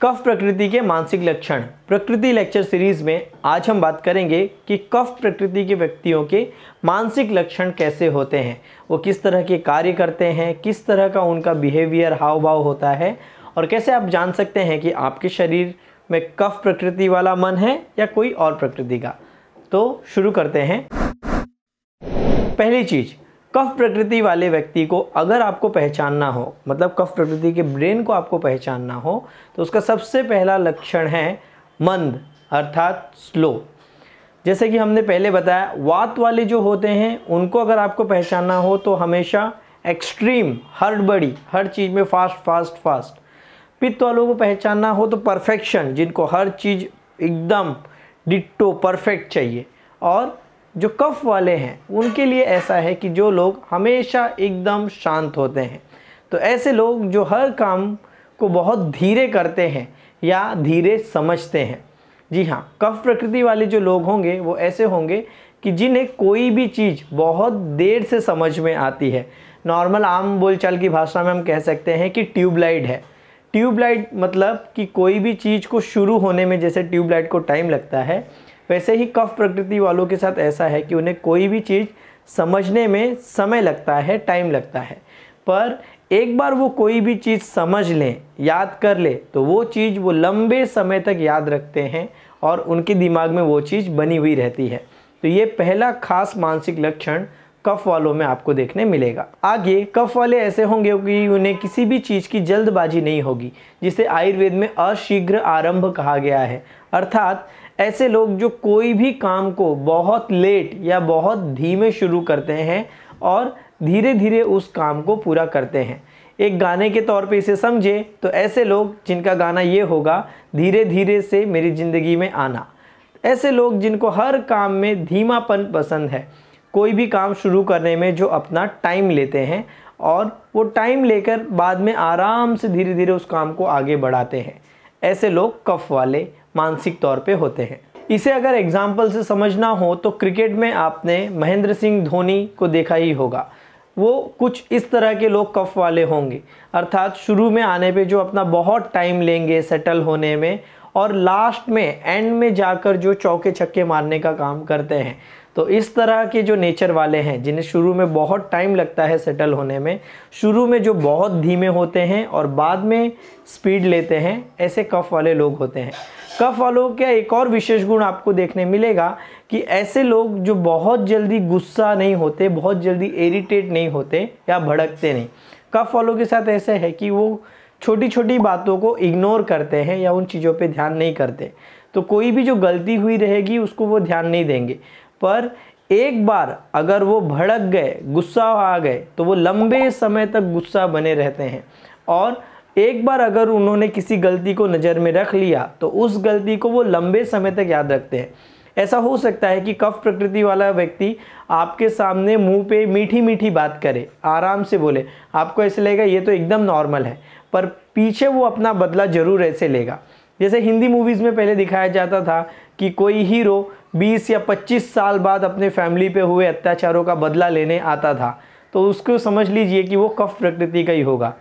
कफ प्रकृति के मानसिक लक्षण प्रकृति लेक्चर सीरीज में आज हम बात करेंगे कि कफ प्रकृति के व्यक्तियों के मानसिक लक्षण कैसे होते हैं, वो किस तरह के कार्य करते हैं, किस तरह का उनका बिहेवियर हाव भाव होता है और कैसे आप जान सकते हैं कि आपके शरीर में कफ प्रकृति वाला मन है या कोई और प्रकृति का। तो शुरू करते हैं। पहली चीज़, कफ प्रकृति वाले व्यक्ति को अगर आपको पहचानना हो, मतलब कफ प्रकृति के ब्रेन को आपको पहचानना हो, तो उसका सबसे पहला लक्षण है मंद अर्थात स्लो। जैसे कि हमने पहले बताया, वात वाले जो होते हैं उनको अगर आपको पहचानना हो तो हमेशा एक्सट्रीम हड़बड़ी, हर चीज़ में फास्ट। पित्त वालों को पहचानना हो तो परफेक्शन, जिनको हर चीज़ एकदम डिट्टो परफेक्ट चाहिए। और जो कफ वाले हैं उनके लिए ऐसा है कि जो लोग हमेशा एकदम शांत होते हैं। तो ऐसे लोग जो हर काम को बहुत धीरे करते हैं या धीरे समझते हैं। जी हाँ, कफ प्रकृति वाले जो लोग होंगे वो ऐसे होंगे कि जिन्हें कोई भी चीज़ बहुत देर से समझ में आती है। नॉर्मल आम बोलचाल की भाषा में हम कह सकते हैं कि ट्यूबलाइट है। ट्यूबलाइट मतलब कि कोई भी चीज़ को शुरू होने में जैसे ट्यूबलाइट को टाइम लगता है, वैसे ही कफ प्रकृति वालों के साथ ऐसा है कि उन्हें कोई भी चीज़ समझने में समय लगता है, टाइम लगता है। पर एक बार वो कोई भी चीज़ समझ लें, याद कर ले, तो वो चीज़ वो लंबे समय तक याद रखते हैं और उनके दिमाग में वो चीज़ बनी हुई रहती है। तो ये पहला खास मानसिक लक्षण कफ वालों में आपको देखने मिलेगा। आगे कफ वाले ऐसे होंगे कि उन्हें किसी भी चीज़ की जल्दबाजी नहीं होगी, जिसे आयुर्वेद में अशीघ्र आरंभ कहा गया है। अर्थात ऐसे लोग जो कोई भी काम को बहुत लेट या बहुत धीमे शुरू करते हैं और धीरे धीरे उस काम को पूरा करते हैं। एक गाने के तौर पे इसे समझे तो ऐसे लोग जिनका गाना ये होगा, धीरे धीरे से मेरी ज़िंदगी में आना। ऐसे लोग जिनको हर काम में धीमापन पसंद है, कोई भी काम शुरू करने में जो अपना टाइम लेते हैं और वो टाइम लेकर बाद में आराम से धीरे धीरे उस काम को आगे बढ़ाते हैं, ऐसे लोग कफ वाले मानसिक तौर पे होते हैं। इसे अगर एग्जाम्पल से समझना हो तो क्रिकेट में आपने महेंद्र सिंह धोनी को देखा ही होगा। वो कुछ इस तरह के लोग कफ वाले होंगे। अर्थात शुरू में आने पे जो अपना बहुत टाइम लेंगे सेटल होने में और लास्ट में एंड में जाकर जो चौके छक्के मारने का काम करते हैं। तो इस तरह के जो नेचर वाले हैं, जिन्हें शुरू में बहुत टाइम लगता है सेटल होने में, शुरू में जो बहुत धीमे होते हैं और बाद में स्पीड लेते हैं, ऐसे कफ वाले लोग होते हैं। कफ वालों का एक और विशेष गुण आपको देखने मिलेगा कि ऐसे लोग जो बहुत जल्दी गुस्सा नहीं होते, बहुत जल्दी इरिटेट नहीं होते या भड़कते नहीं। कफ वालों के साथ ऐसे है कि वो छोटी छोटी बातों को इग्नोर करते हैं या उन चीज़ों पे ध्यान नहीं करते। तो कोई भी जो गलती हुई रहेगी उसको वो ध्यान नहीं देंगे, पर एक बार अगर वो भड़क गए, गुस्सा आ गए, तो वो लंबे समय तक गुस्सा बने रहते हैं। और एक बार अगर उन्होंने किसी गलती को नज़र में रख लिया तो उस गलती को वो लंबे समय तक याद रखते हैं। ऐसा हो सकता है कि कफ प्रकृति वाला व्यक्ति आपके सामने मुंह पे मीठी मीठी बात करे, आराम से बोले, आपको ऐसे लगेगा ये तो एकदम नॉर्मल है, पर पीछे वो अपना बदला ज़रूर ऐसे लेगा। जैसे हिंदी मूवीज़ में पहले दिखाया जाता था कि कोई हीरो 20 या 25 साल बाद अपने फैमिली पे हुए अत्याचारों का बदला लेने आता था, तो उसको समझ लीजिए कि वो कफ प्रकृति का ही होगा।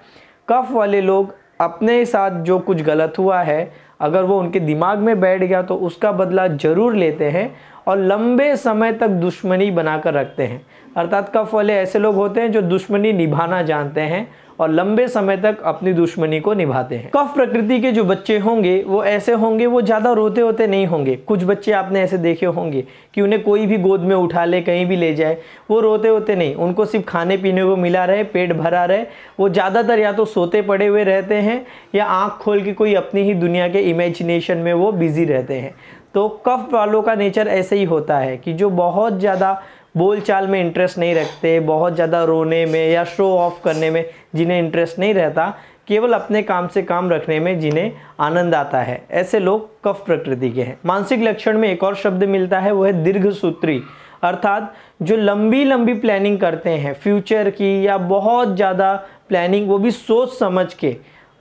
कफ वाले लोग अपने साथ जो कुछ गलत हुआ है, अगर वो उनके दिमाग में बैठ गया तो उसका बदला ज़रूर लेते हैं और लंबे समय तक दुश्मनी बनाकर रखते हैं। अर्थात कफ वाले ऐसे लोग होते हैं जो दुश्मनी निभाना जानते हैं और लंबे समय तक अपनी दुश्मनी को निभाते हैं। कफ प्रकृति के जो बच्चे होंगे वो ऐसे होंगे, वो ज़्यादा रोते होते नहीं होंगे। कुछ बच्चे आपने ऐसे देखे होंगे कि उन्हें कोई भी गोद में उठा ले, कहीं भी ले जाए, वो रोते होते नहीं। उनको सिर्फ खाने पीने को मिला रहे, पेट भरा रहे, वो ज़्यादातर या तो सोते पड़े हुए रहते हैं या आँख खोल के कोई अपनी ही दुनिया के इमेजिनेशन में वो बिजी रहते हैं। तो कफ वालों का नेचर ऐसे ही होता है कि जो बहुत ज़्यादा बोलचाल में इंटरेस्ट नहीं रखते, बहुत ज़्यादा रोने में या शो ऑफ करने में जिन्हें इंटरेस्ट नहीं रहता, केवल अपने काम से काम रखने में जिन्हें आनंद आता है, ऐसे लोग कफ प्रकृति के हैं। मानसिक लक्षण में एक और शब्द मिलता है, वो है दीर्घसूत्री। अर्थात जो लंबी लंबी प्लानिंग करते हैं फ्यूचर की या बहुत ज़्यादा प्लानिंग, वो भी सोच समझ के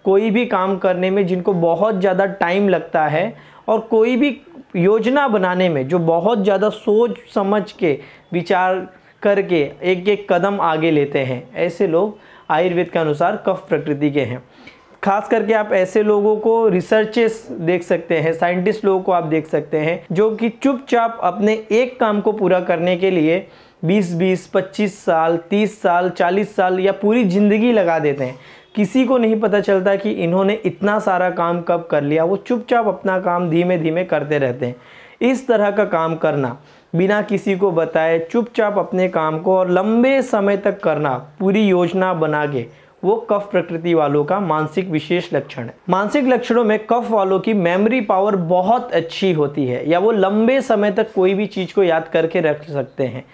कोई भी काम करने में जिनको बहुत ज़्यादा टाइम लगता है और कोई भी योजना बनाने में जो बहुत ज़्यादा सोच समझ के विचार करके एक एक कदम आगे लेते हैं, ऐसे लोग आयुर्वेद के अनुसार कफ प्रकृति के हैं। खास करके आप ऐसे लोगों को रिसर्चेस देख सकते हैं, साइंटिस्ट लोगों को आप देख सकते हैं जो कि चुपचाप अपने एक काम को पूरा करने के लिए 20-20, 25 साल, 30 साल, 40 साल या पूरी ज़िंदगी लगा देते हैं। किसी को नहीं पता चलता कि इन्होंने इतना सारा काम कब कर लिया। वो चुपचाप अपना काम धीमे धीमे करते रहते हैं। इस तरह का काम करना, बिना किसी को बताए चुपचाप अपने काम को और लंबे समय तक करना, पूरी योजना बना के, वो कफ प्रकृति वालों का मानसिक विशेष लक्षण है। मानसिक लक्षणों में कफ वालों की मेमोरी पावर बहुत अच्छी होती है, या वो लंबे समय तक कोई भी चीज़ को याद करके रख सकते हैं।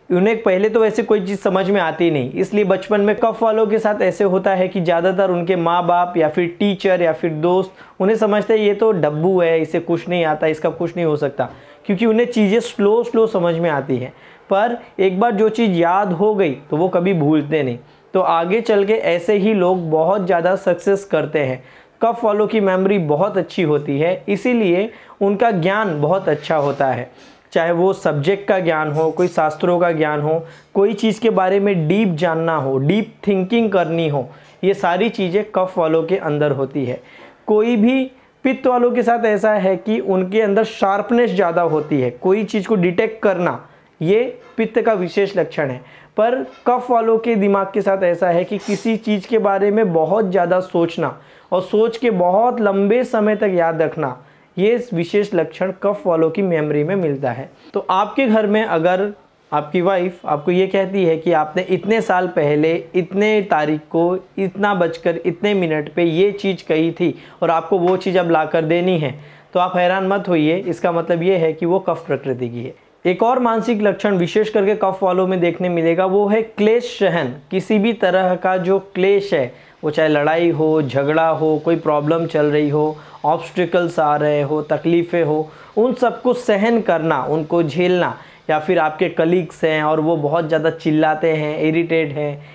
उन्हें पहले तो वैसे कोई चीज़ समझ में आती नहीं, इसलिए बचपन में कफ वालों के साथ ऐसे होता है कि ज़्यादातर उनके माँ बाप या फिर टीचर या फिर दोस्त उन्हें समझते हैं ये तो डब्बू है, इसे कुछ नहीं आता, इसका कुछ नहीं हो सकता, क्योंकि उन्हें चीज़ें स्लो समझ में आती हैं। पर एक बार जो चीज़ याद हो गई तो वो कभी भूलते नहीं। तो आगे चल के ऐसे ही लोग बहुत ज़्यादा सक्सेस करते हैं। कफ वालों की मेमोरी बहुत अच्छी होती है, इसीलिए उनका ज्ञान बहुत अच्छा होता है। चाहे वो सब्जेक्ट का ज्ञान हो, कोई शास्त्रों का ज्ञान हो, कोई चीज़ के बारे में डीप जानना हो, डीप थिंकिंग करनी हो, ये सारी चीज़ें कफ वालों के अंदर होती है। कोई भी पित्त वालों के साथ ऐसा है कि उनके अंदर शार्पनेस ज़्यादा होती है, कोई चीज़ को डिटेक्ट करना, ये पित्त का विशेष लक्षण है। पर कफ वालों के दिमाग के साथ ऐसा है कि किसी चीज़ के बारे में बहुत ज़्यादा सोचना और सोच के बहुत लंबे समय तक याद रखना, ये विशेष लक्षण कफ वालों की मेमोरी में मिलता है। तो आपके घर में अगर आपकी वाइफ आपको ये कहती है कि आपने इतने साल पहले इतने तारीख को इतना बजकर इतने मिनट पे ये चीज़ कही थी और आपको वो चीज़ अब ला कर देनी है, तो आप हैरान मत होइए, इसका मतलब ये है कि वो कफ प्रकृति की है। एक और मानसिक लक्षण विशेष करके कफ वालों में देखने मिलेगा, वो है क्लेश सहन। किसी भी तरह का जो क्लेश है, वो चाहे लड़ाई हो, झगड़ा हो, कोई प्रॉब्लम चल रही हो, ऑब्स्टिकल्स आ रहे हो, तकलीफ़ें हो, उन सबको सहन करना, उनको झेलना। या फिर आपके कलीग्स हैं और वो बहुत ज़्यादा चिल्लाते हैं,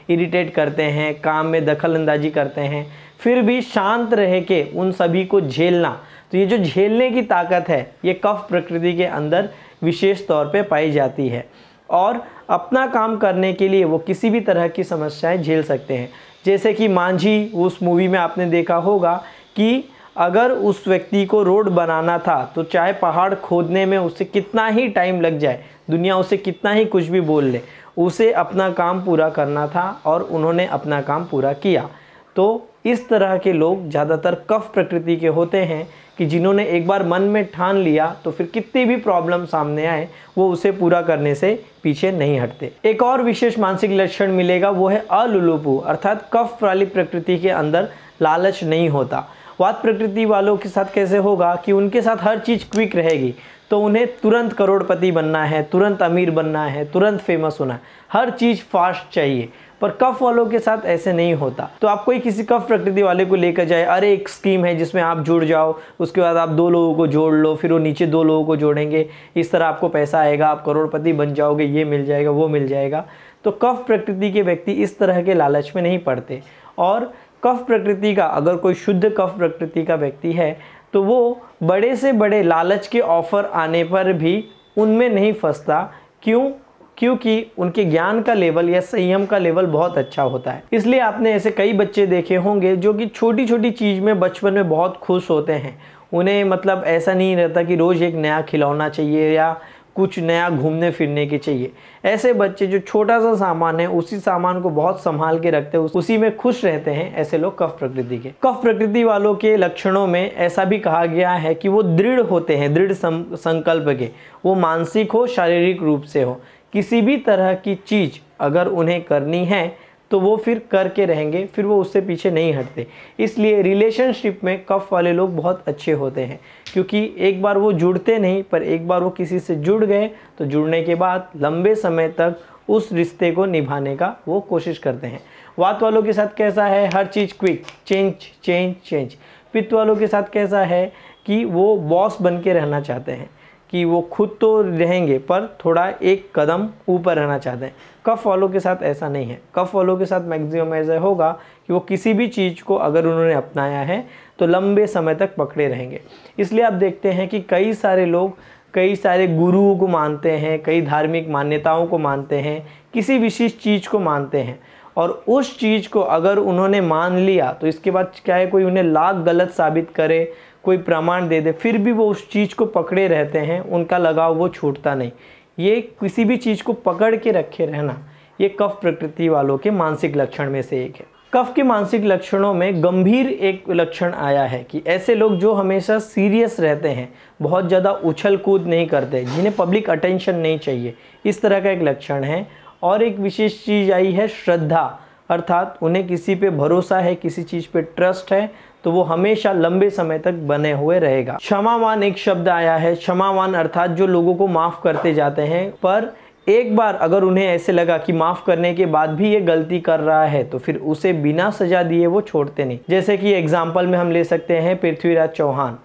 इरिटेट करते हैं, काम में दखल अंदाजी करते हैं, फिर भी शांत रह के उन सभी को झेलना। तो ये जो झेलने की ताकत है, ये कफ प्रकृति के अंदर विशेष तौर पे पाई जाती है। और अपना काम करने के लिए वो किसी भी तरह की समस्याएं झेल सकते हैं। जैसे कि मांझी, उस मूवी में आपने देखा होगा कि अगर उस व्यक्ति को रोड बनाना था तो चाहे पहाड़ खोदने में उसे कितना ही टाइम लग जाए, दुनिया उसे कितना ही कुछ भी बोल ले, उसे अपना काम पूरा करना था और उन्होंने अपना काम पूरा किया। तो इस तरह के लोग ज़्यादातर कफ प्रकृति के होते हैं कि जिन्होंने एक बार मन में ठान लिया तो फिर कितनी भी प्रॉब्लम सामने आए वो उसे पूरा करने से पीछे नहीं हटते। एक और विशेष मानसिक लक्षण मिलेगा, वो है अलुलुपु, अर्थात कफ वाली प्रकृति के अंदर लालच नहीं होता। वात प्रकृति वालों के साथ कैसे होगा कि उनके साथ हर चीज़ क्विक रहेगी, तो उन्हें तुरंत करोड़पति बनना है, तुरंत अमीर बनना है, तुरंत फेमस होना है, हर चीज़ फास्ट चाहिए। पर कफ वालों के साथ ऐसे नहीं होता। तो आप कोई किसी कफ प्रकृति वाले को लेकर जाए, अरे एक स्कीम है जिसमें आप जुड़ जाओ, उसके बाद आप 2 लोगों को जोड़ लो, फिर वो नीचे 2 लोगों को जोड़ेंगे, इस तरह आपको पैसा आएगा, आप करोड़पति बन जाओगे, ये मिल जाएगा, वो मिल जाएगा। तो कफ प्रकृति के व्यक्ति इस तरह के लालच में नहीं पड़ते। और कफ प्रकृति का अगर कोई शुद्ध कफ प्रकृति का व्यक्ति है तो वो बड़े से बड़े लालच के ऑफर आने पर भी उनमें नहीं फंसता। क्यों? क्योंकि उनके ज्ञान का लेवल या संयम का लेवल बहुत अच्छा होता है। इसलिए आपने ऐसे कई बच्चे देखे होंगे जो कि छोटी छोटी चीज़ में बचपन में बहुत खुश होते हैं। उन्हें मतलब ऐसा नहीं रहता कि रोज़ एक नया खिलौना चाहिए या कुछ नया घूमने फिरने के चाहिए। ऐसे बच्चे जो छोटा सा सामान है उसी सामान को बहुत संभाल के रखते हैं, उसी में खुश रहते हैं, ऐसे लोग कफ प्रकृति के। कफ प्रकृति वालों के लक्षणों में ऐसा भी कहा गया है कि वो दृढ़ होते हैं, दृढ़ संकल्प के, वो मानसिक हो शारीरिक रूप से हो। किसी भी तरह की चीज़ अगर उन्हें करनी है तो वो फिर करके रहेंगे, फिर वो उससे पीछे नहीं हटते। इसलिए रिलेशनशिप में कफ वाले लोग बहुत अच्छे होते हैं, क्योंकि एक बार वो जुड़ते नहीं, पर एक बार वो किसी से जुड़ गए तो जुड़ने के बाद लंबे समय तक उस रिश्ते को निभाने का वो कोशिश करते हैं। वात वालों के साथ कैसा है? हर चीज़ क्विक, चेंज। पित्त वालों के साथ कैसा है कि वो बॉस बन के रहना चाहते हैं, कि वो खुद तो रहेंगे पर थोड़ा एक कदम ऊपर रहना चाहते हैं। कफ वालों के साथ ऐसा नहीं है। कफ वालों के साथ मैक्सिमम ऐसा होगा कि वो किसी भी चीज़ को अगर उन्होंने अपनाया है तो लंबे समय तक पकड़े रहेंगे। इसलिए आप देखते हैं कि कई सारे लोग कई सारे गुरुओं को मानते हैं, कई धार्मिक मान्यताओं को मानते हैं, किसी विशेष चीज़ को मानते हैं और उस चीज़ को अगर उन्होंने मान लिया तो इसके बाद क्या है, कोई उन्हें लाख गलत साबित करे, कोई प्रमाण दे दे, फिर भी वो उस चीज़ को पकड़े रहते हैं, उनका लगाव वो छूटता नहीं। ये किसी भी चीज़ को पकड़ के रखे रहना, ये कफ प्रकृति वालों के मानसिक लक्षण में से एक है। कफ के मानसिक लक्षणों में गंभीर एक लक्षण आया है कि ऐसे लोग जो हमेशा सीरियस रहते हैं, बहुत ज़्यादा उछल कूद नहीं करते, जिन्हें पब्लिक अटेंशन नहीं चाहिए, इस तरह का एक लक्षण है। और एक विशेष चीज़ आई है श्रद्धा, अर्थात उन्हें किसी पे भरोसा है, किसी चीज़ पे ट्रस्ट है, तो वो हमेशा लंबे समय तक बने हुए रहेगा। क्षमावान एक शब्द आया है। क्षमावान अर्थात जो लोगों को माफ़ करते जाते हैं, पर एक बार अगर उन्हें ऐसे लगा कि माफ़ करने के बाद भी ये गलती कर रहा है तो फिर उसे बिना सज़ा दिए वो छोड़ते नहीं। जैसे कि एग्जाम्पल में हम ले सकते हैं पृथ्वीराज चौहान।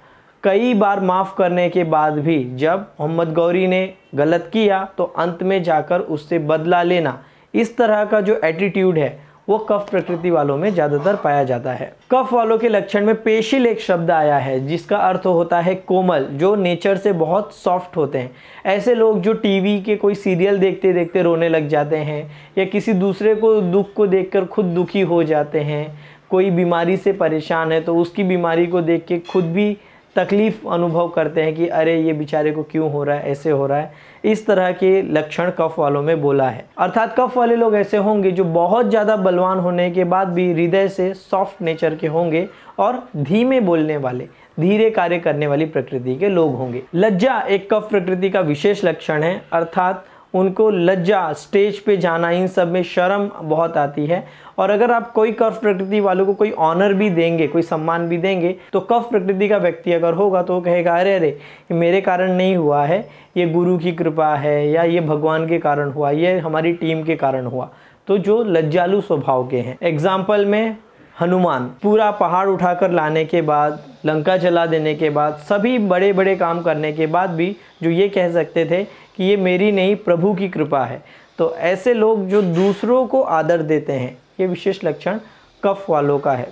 कई बार माफ़ करने के बाद भी जब मोहम्मद गौरी ने गलत किया तो अंत में जाकर उससे बदला लेना, इस तरह का जो एटीट्यूड है वो कफ प्रकृति वालों में ज़्यादातर पाया जाता है। कफ वालों के लक्षण में पेशिल एक शब्द आया है जिसका अर्थ होता है कोमल, जो नेचर से बहुत सॉफ्ट होते हैं। ऐसे लोग जो टीवी के कोई सीरियल देखते देखते रोने लग जाते हैं, या किसी दूसरे को दुख को देखकर खुद दुखी हो जाते हैं, कोई बीमारी से परेशान है तो उसकी बीमारी को देख के खुद भी तकलीफ़ अनुभव करते हैं कि अरे ये बेचारे को क्यों हो रहा है, ऐसे हो रहा है। इस तरह के लक्षण कफ वालों में बोला है। अर्थात कफ वाले लोग ऐसे होंगे जो बहुत ज़्यादा बलवान होने के बाद भी हृदय से सॉफ्ट नेचर के होंगे और धीमे बोलने वाले, धीरे कार्य करने वाली प्रकृति के लोग होंगे। लज्जा एक कफ प्रकृति का विशेष लक्षण है, अर्थात उनको लज्जा, स्टेज पे जाना, इन सब में शर्म बहुत आती है। और अगर आप कोई कफ प्रकृति वालों को कोई ऑनर भी देंगे, कोई सम्मान भी देंगे, तो कफ प्रकृति का व्यक्ति अगर होगा तो वो कहेगा अरे अरे ये मेरे कारण नहीं हुआ है, ये गुरु की कृपा है, या ये भगवान के कारण हुआ, ये हमारी टीम के कारण हुआ। तो जो लज्जालु स्वभाव के हैं, एग्जाम्पल में हनुमान पूरा पहाड़ उठाकर लाने के बाद, लंका जला देने के बाद, सभी बड़े बड़े काम करने के बाद भी जो ये कह सकते थे कि ये मेरी नहीं प्रभु की कृपा है। तो ऐसे लोग जो दूसरों को आदर देते हैं, ये विशेष लक्षण कफ वालों का है।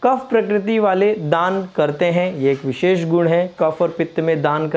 कफ प्रकृति वाले दान करते हैं, ये एक विशेष गुण है। कफ और पित्त में दान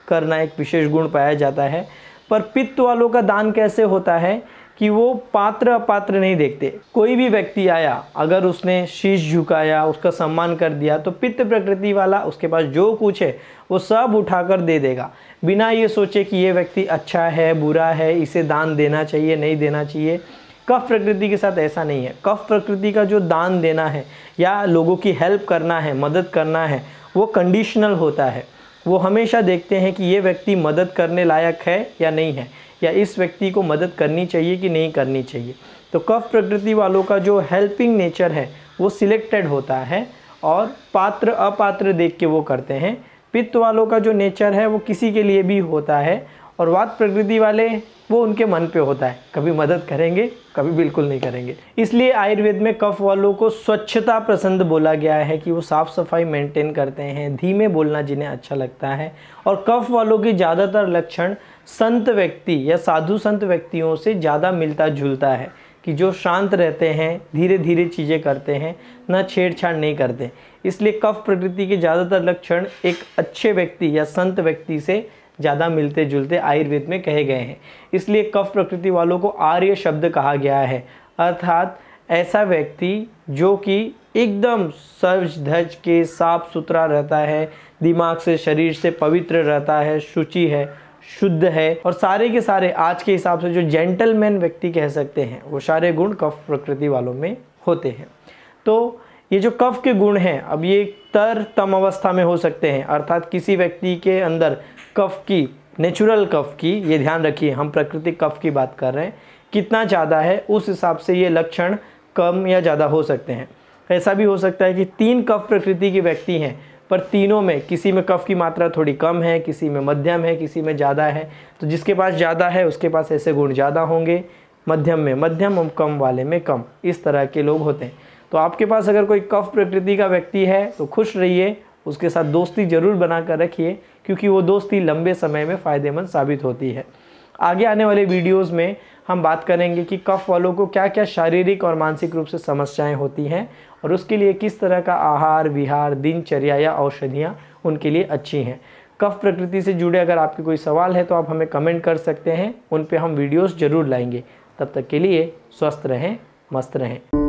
करना एक विशेष गुण पाया जाता है। पर पित्त वालों का दान कैसे होता है कि वो पात्र अपात्र नहीं देखते। कोई भी व्यक्ति आया, अगर उसने शीश झुकाया, उसका सम्मान कर दिया, तो पित्त प्रकृति वाला उसके पास जो कुछ है वो सब उठाकर दे देगा, बिना ये सोचे कि ये व्यक्ति अच्छा है बुरा है, इसे दान देना चाहिए नहीं देना चाहिए। कफ प्रकृति के साथ ऐसा नहीं है। कफ प्रकृति का जो दान देना है या लोगों की हेल्प करना है, मदद करना है, वो कंडीशनल होता है। वो हमेशा देखते हैं कि ये व्यक्ति मदद करने लायक है या नहीं है, या इस व्यक्ति को मदद करनी चाहिए कि नहीं करनी चाहिए। तो कफ प्रकृति वालों का जो हेल्पिंग नेचर है वो सिलेक्टेड होता है और पात्र अपात्र देख के वो करते हैं। पित्त वालों का जो नेचर है वो किसी के लिए भी होता है, और वात प्रकृति वाले वो उनके मन पे होता है, कभी मदद करेंगे कभी बिल्कुल नहीं करेंगे। इसलिए आयुर्वेद में कफ वालों को स्वच्छता पसंद बोला गया है कि वो साफ़ सफाई मेंटेन करते हैं, धीमे बोलना जिन्हें अच्छा लगता है। और कफ वालों के ज़्यादातर लक्षण संत व्यक्ति या साधु संत व्यक्तियों से ज़्यादा मिलता जुलता है, कि जो शांत रहते हैं, धीरे धीरे चीज़ें करते हैं, ना छेड़छाड़ नहीं करते। इसलिए कफ प्रकृति के ज़्यादातर लक्षण एक अच्छे व्यक्ति या संत व्यक्ति से ज़्यादा मिलते जुलते आयुर्वेद में कहे गए हैं। इसलिए कफ प्रकृति वालों को आर्य शब्द कहा गया है, अर्थात ऐसा व्यक्ति जो कि एकदम सज धज के साफ सुथरा रहता है, दिमाग से शरीर से पवित्र रहता है, शुचि है, शुद्ध है, और सारे के सारे आज के हिसाब से जो जेंटलमैन व्यक्ति कह सकते हैं, वो सारे गुण कफ प्रकृति वालों में होते हैं। तो ये जो कफ के गुण हैं, अब ये तम अवस्था में हो सकते हैं, अर्थात किसी व्यक्ति के अंदर कफ की, नेचुरल कफ की, ये ध्यान रखिए हम प्राकृतिक कफ की बात कर रहे हैं, कितना ज़्यादा है उस हिसाब से ये लक्षण कम या ज़्यादा हो सकते हैं। ऐसा भी हो सकता है कि 3 कफ प्रकृति के व्यक्ति हैं, पर तीनों में किसी में कफ की मात्रा थोड़ी कम है, किसी में मध्यम है, किसी में ज़्यादा है। तो जिसके पास ज़्यादा है उसके पास ऐसे गुण ज़्यादा होंगे, मध्यम में मध्यम और कम वाले में कम, इस तरह के लोग होते हैं। तो आपके पास अगर कोई कफ प्रकृति का व्यक्ति है तो खुश रहिए, उसके साथ दोस्ती ज़रूर बना कर रखिए, क्योंकि वो दोस्ती लंबे समय में फ़ायदेमंद साबित होती है। आगे आने वाले वीडियोस में हम बात करेंगे कि कफ वालों को क्या क्या शारीरिक और मानसिक रूप से समस्याएं होती हैं, और उसके लिए किस तरह का आहार विहार, दिनचर्या या औषधियाँ उनके लिए अच्छी हैं। कफ प्रकृति से जुड़े अगर आपके कोई सवाल है तो आप हमें कमेंट कर सकते हैं, उन पे हम वीडियोस ज़रूर लाएंगे। तब तक के लिए स्वस्थ रहें, मस्त रहें।